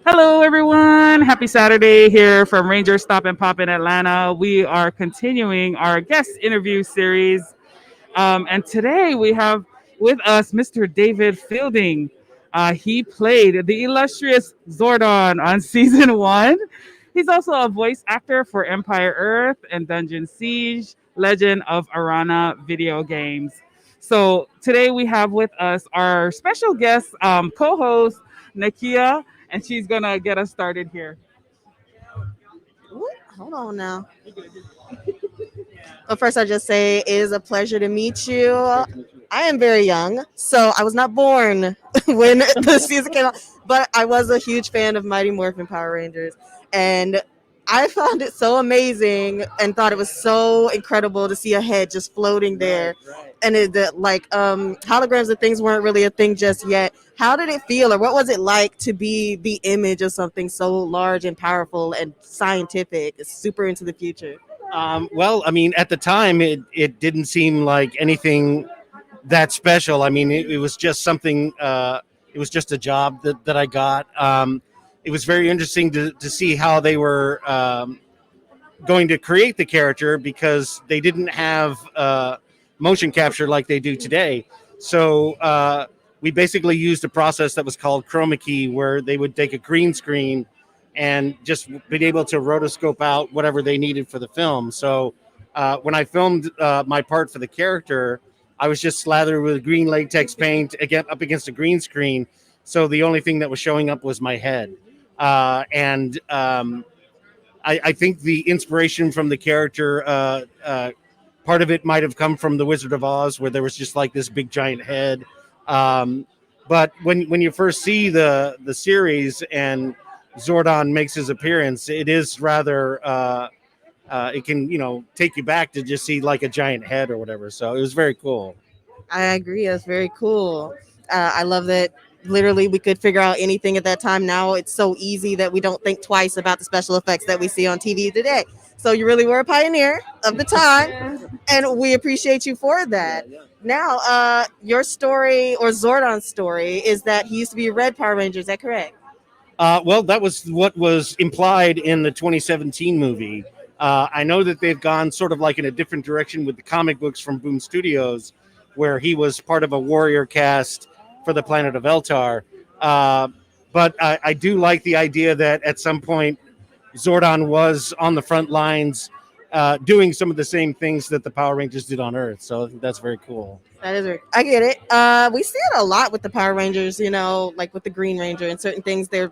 Hello, everyone. Happy Saturday here from RangerStop and Pop in Atlanta. We are continuing our guest interview series. And today we have with us Mr. David Fielding. He played the illustrious Zordon on season one. He's also a voice actor for Empire Earth and Dungeon Siege, Legend of Arana video games. So today we have with us our special guest co-host, Nakia, and she's gonna get us started here. Ooh, hold on now. But first, I just say it is a pleasure to meet you. I am very young, so I was not born when the season came out, but I was a huge fan of Mighty Morphin Power Rangers, and I found it so amazing and thought it was so incredible to see a head just floating there, and holograms and things weren't really a thing just yet. How did it feel, or what was it like to be the image of something so large and powerful and scientific, super into the future? Well, I mean, at the time, it didn't seem like anything that special. I mean, it was just something. It was just a job that I got. It was very interesting to see how they were going to create the character because they didn't have motion capture like they do today. So we basically used a process that was called chroma key, where they would take a green screen and just be able to rotoscope out whatever they needed for the film. So when I filmed my part for the character, I was just slathered with green latex paint again up against a green screen. So the only thing that was showing up was my head. And I think the inspiration from the character, part of it might have come from The Wizard of Oz, where there was just like this big giant head. But when you first see the series and Zordon makes his appearance, it is rather it can take you back to just see like a giant head or whatever. So it was very cool. I agree. That's very cool. I love that literally we could figure out anything at that time. Now it's so easy that we don't think twice about the special effects that we see on TV today. So you really were a pioneer of the time, and we appreciate you for that. Now, your story or Zordon's story is that he used to be a Red Power Ranger. Is that correct? Well, that was what was implied in the 2017 movie. I know that they've gone sort of like in a different direction with the comic books from Boom Studios, where he was part of a warrior cast for the planet of Eltar. But I do like the idea that at some point Zordon was on the front lines doing some of the same things that the Power Rangers did on Earth. So I think that's very cool. That is, I get it. We see it a lot with the Power Rangers, like with the Green Ranger and certain things. They're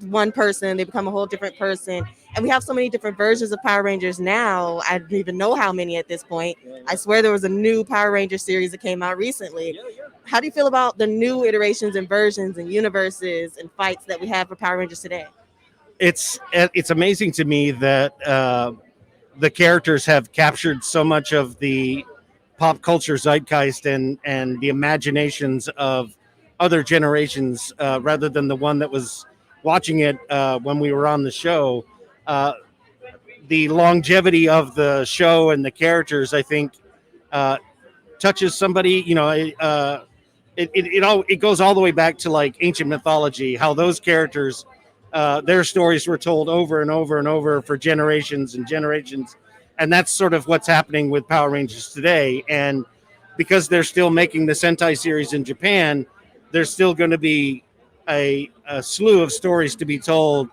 one person, they become a whole different person. And we have so many different versions of Power Rangers now. I don't even know how many at this point. I swear there was a new Power Ranger series that came out recently. How do you feel about the new iterations and versions and universes and fights that we have for Power Rangers today? It's amazing to me that the characters have captured so much of the pop culture zeitgeist and the imaginations of other generations rather than the one that was watching it when we were on the show. The longevity of the show and the characters, I think, touches somebody. It goes all the way back to like ancient mythology, how those characters, their stories were told over and over and over for generations and generations. And that's sort of what's happening with Power Rangers today. And because they're still making the Sentai series in Japan, there's still going to be a slew of stories to be told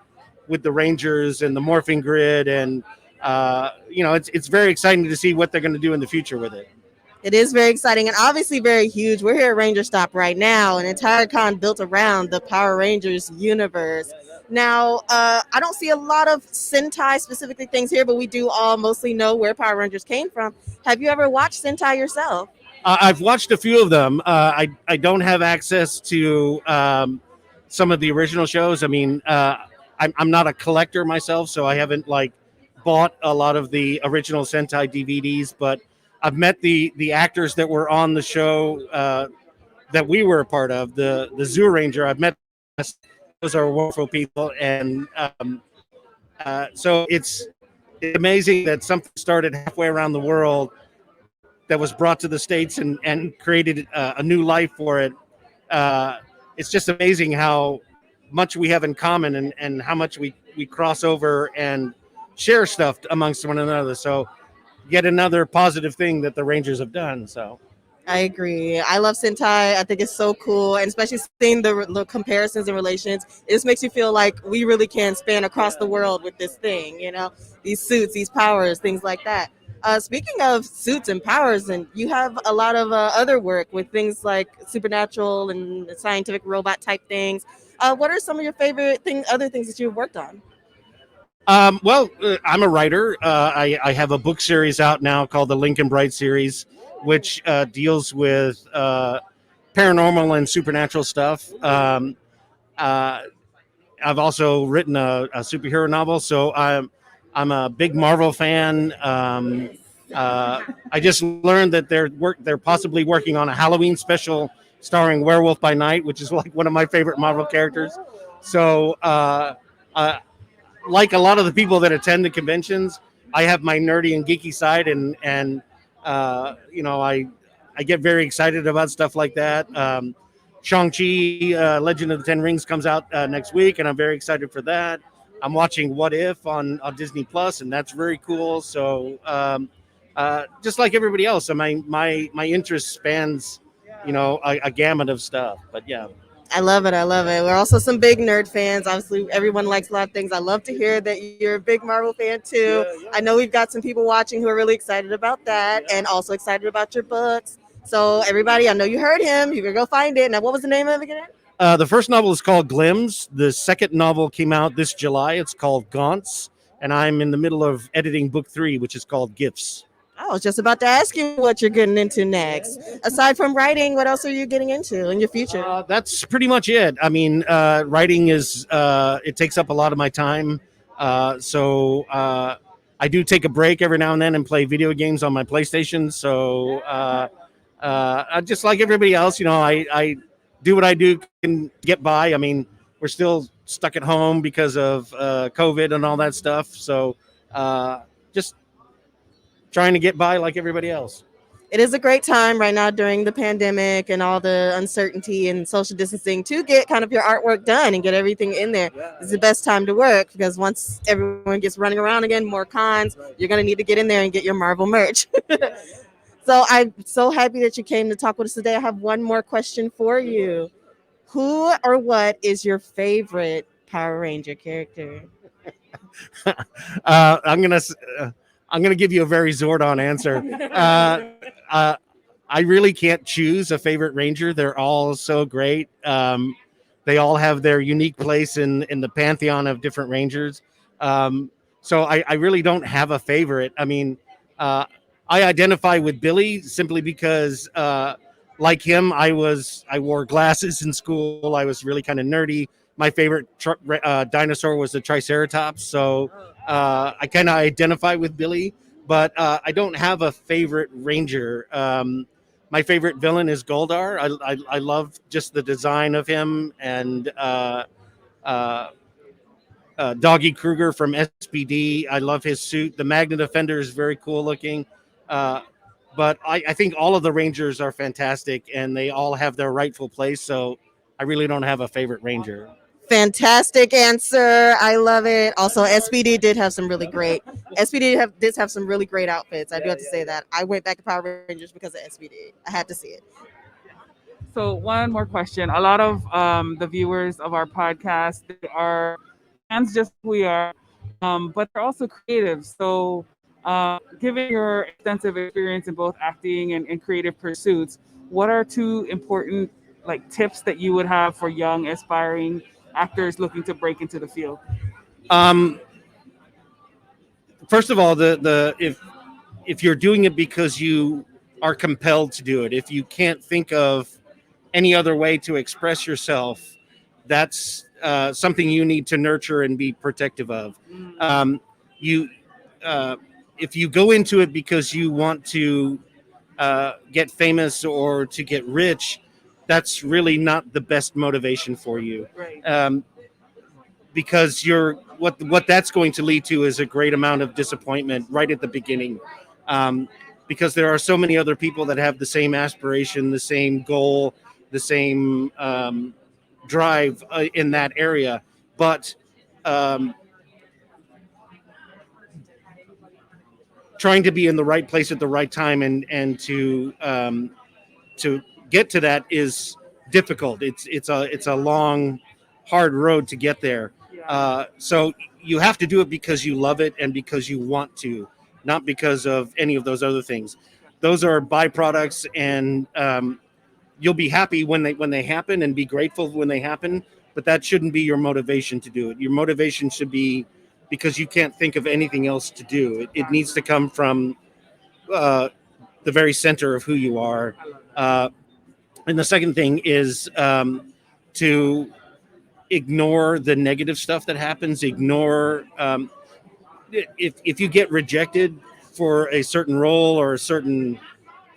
with the Rangers and the morphing grid. And, it's very exciting to see what they're going to do in the future with it. It is very exciting and obviously very huge. We're here at RangerStop right now, an entire con built around the Power Rangers universe. Now, I don't see a lot of Sentai specifically things here, but we do all mostly know where Power Rangers came from. Have you ever watched Sentai yourself? I've watched a few of them. I don't have access to some of the original shows. I mean, I'm not a collector myself, so I haven't like bought a lot of the original Sentai DVDs, but I've met the actors that were on the show that we were a part of, the Zoo Ranger. I've met those are wonderful people, and so it's amazing that something started halfway around the world that was brought to the States and created a new life for it. It's just amazing how much we have in common, and how much we cross over and share stuff amongst one another. So yet another positive thing that the Rangers have done. So I agree. I love Sentai. I think it's so cool, and especially seeing the comparisons and relations, it just makes you feel like we really can span across the world with this thing. You know, these suits, these powers, things like that. Speaking of suits and powers, and you have a lot of other work with things like supernatural and scientific robot type things. What are some of your favorite other things that you've worked on? I'm a writer. I have a book series out now called the Lincoln Bright series, which deals with paranormal and supernatural stuff. Uh, I've also written a superhero novel, so I'm a big Marvel fan. I just learned that they're possibly working on a Halloween special starring Werewolf by Night, which is like one of my favorite Marvel characters. So, uh, like a lot of the people that attend the conventions, I have my nerdy and geeky side, and I get very excited about stuff like that. Shang-Chi, Legend of the Ten Rings comes out next week, and I'm very excited for that. I'm watching What If on Disney Plus, and that's very cool. So, just like everybody else, my interest spans, a gamut of stuff. But yeah. I love it. I love it. We're also some big nerd fans. Obviously, everyone likes a lot of things. I love to hear that you're a big Marvel fan too. I know we've got some people watching who are really excited about that and also excited about your books. So, everybody, I know you heard him. You can go find it. Now, what was the name of it again? The first novel is called Glims. The second novel came out this July. It's called Gaunts, and I'm in the middle of editing book 3, which is called Gifts. I was just about to ask you what you're getting into next. Aside from writing, what else are you getting into in your future? That's pretty much it. I mean, writing is it takes up a lot of my time, so I do take a break every now and then and play video games on my PlayStation. So just like everybody else, I do what I do can get by. I mean, we're still stuck at home because of COVID and all that stuff. So just trying to get by like everybody else. It is a great time right now during the pandemic and all the uncertainty and social distancing to get kind of your artwork done and get everything in there. It's the best time to work because once everyone gets running around again, more cons, you're going to need to get in there and get your Marvel merch. So I'm so happy that you came to talk with us today. I have one more question for you. Who or what is your favorite Power Ranger character? uh, I'm gonna I'm gonna give you a very Zordon answer. Uh, I really can't choose a favorite Ranger. They're all so great. They all have their unique place in the pantheon of different Rangers. So I really don't have a favorite. I mean, uh, I identify with Billy simply because, like him, I wore glasses in school. I was really kind of nerdy. My favorite dinosaur was the Triceratops. So I kind of identify with Billy, but I don't have a favorite Ranger. My favorite villain is Goldar. I love just the design of him, and uh, Doggy Kruger from SPD. I love his suit. The Magnet Defender is very cool looking. Uh, but I think all of the Rangers are fantastic, and they all have their rightful place. So I really don't have a favorite Ranger. Fantastic answer. I love it. Also, SPD did have some really great. Did have some really great outfits. I do have to say that. I went back to Power Rangers because of SPD. I had to see it. So one more question. A lot of the viewers of our podcast, they are fans just like we are, but they're also creative. So given your extensive experience in both acting and creative pursuits, what are two important like tips that you would have for young aspiring actors looking to break into the field? Um, First of all, the if you're doing it because you are compelled to do it, if you can't think of any other way to express yourself, that's something you need to nurture and be protective of. You, if you go into it because you want to get famous or to get rich, that's really not the best motivation for you. Right. Because what that's going to lead to is a great amount of disappointment right at the beginning. Um, because there are so many other people that have the same aspiration, the same goal, the same drive in that area, but um, trying to be in the right place at the right time and to get to that is difficult. It's a long, hard road to get there. So you have to do it because you love it and because you want to, not because of any of those other things. Those are byproducts, and you'll be happy when they happen and be grateful when they happen. But that shouldn't be your motivation to do it. Your motivation should be because you can't think of anything else to do. It needs to come from uh, the very center of who you are. Uh, and the second thing is to ignore the negative stuff that happens. Ignore if you get rejected for a certain role or a certain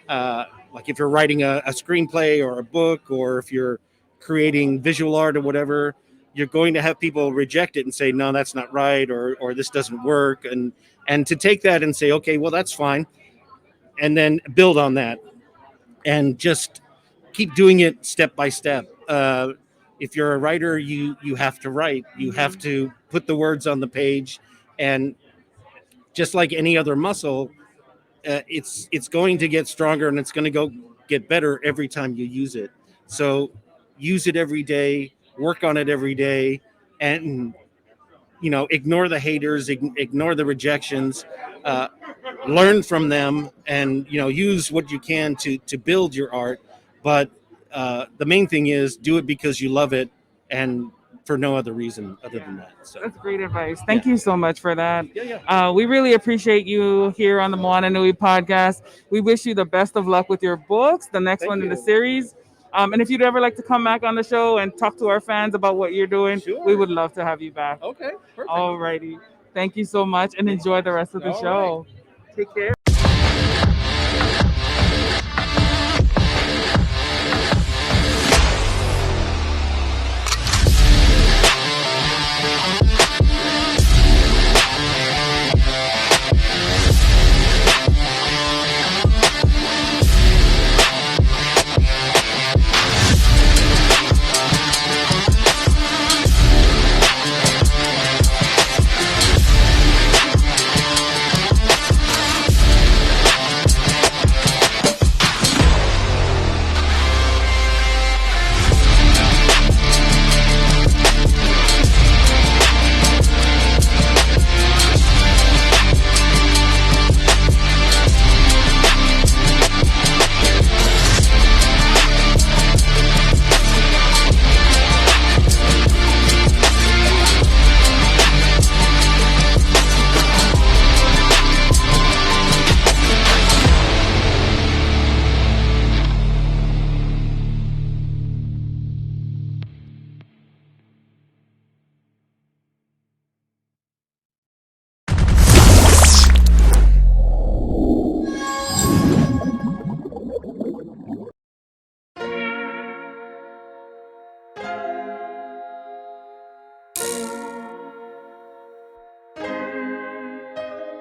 like if you're writing a screenplay or a book, or if you're creating visual art or whatever, you're going to have people reject it and say, no, that's not right, or this doesn't work. And to take that and say, okay, well, that's fine. And then build on that and just keep doing it step by step. If you're a writer, you have to write. You have to put the words on the page, and just like any other muscle, it's going to get stronger and it's going to go get better every time you use it. So use it every day, work on it every day, and ignore the haters, ignore the rejections, uh, learn from them, and use what you can to build your art. But the main thing is do it because you love it and for no other reason other than that. So That's great advice. Thank you so much for that. yeah. We really appreciate you here on the Moana Nui podcast. We wish you the best of luck with your books, the next Thank one in the you. series. And if you'd ever like to come back on the show and talk to our fans about what you're doing, Sure. we would love to have you back. Okay, perfect. Alrighty. Thank you so much and enjoy the rest of the All show. Take care.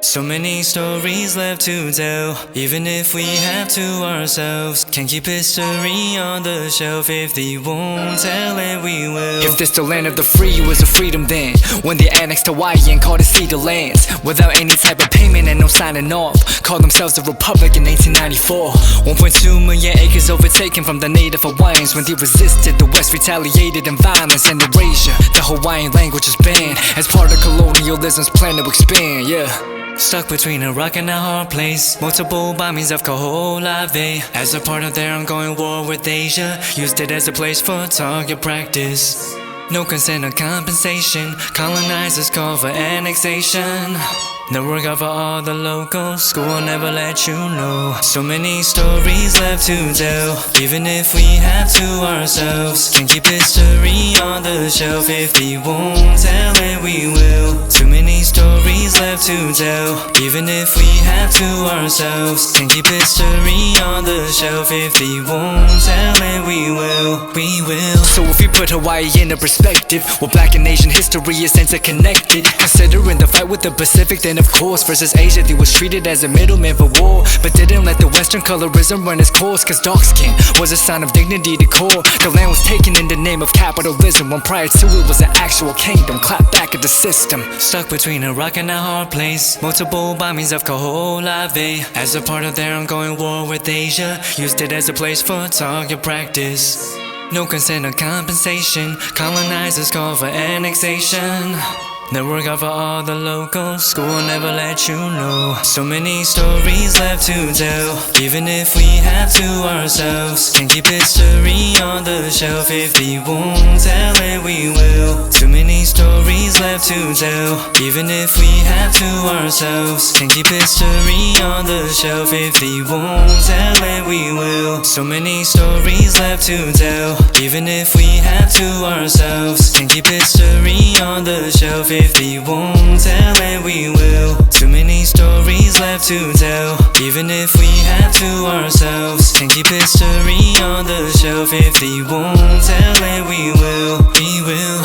So many stories left to tell, even if we have to ourselves. Can't keep history on the shelf. If they won't tell it, we will. If this the land of the free, it was a freedom then, when they annexed Hawaii and called it Cedar Lands, without any type of payment and no signing off. Called themselves the Republic in 1894. 1.2 million acres overtaken from the native Hawaiians. When they resisted, the West retaliated in violence and erasure. The Hawaiian language is banned as part of colonialism's plan to expand, yeah. Stuck between a rock and a hard place. Multiple bombings of Kaho'olawe as a part of their ongoing war with Asia. Used it as a place for target practice. No consent or compensation. Colonizers call for annexation. No work out for all the locals. School will never let you know. So many stories left to tell, even if we have to ourselves. Can't keep history on the shelf. If they won't tell it, we will. Too many stories left left to tell. Even if we have to ourselves, can keep history on the shelf. If they won't tell it, we will, we will. So if we put Hawaii into perspective, well, Black and Asian history is interconnected. Considering the fight with the Pacific, then of course versus Asia, they was treated as a middleman for war, but didn't let the Western colorism run its course. Cause dark skin was a sign of dignity to core. The land was taken in the name of capitalism, when prior to it was an actual kingdom. Clap back at the system. Stuck between a rock and a hard place. Multiple bombings of Kaho'olawe. As a part of their ongoing war with Asia, used it as a place for target practice. No consent or compensation. Colonizers call for annexation. The work out for all the locals. School will never let you know. So many stories left to tell. Even if we have to ourselves, can keep history on the shelf. If they won't tell it, we will. Too many stories left to tell. Even if we have to ourselves, can keep history on the shelf. If they won't tell it, we will. So many stories left to tell. Even if we have to ourselves, can keep history on the shelf. If they won't tell it, we will. Too many stories left to tell. Even if we have to ourselves, can keep history on the shelf. If they won't tell it, we will, we will.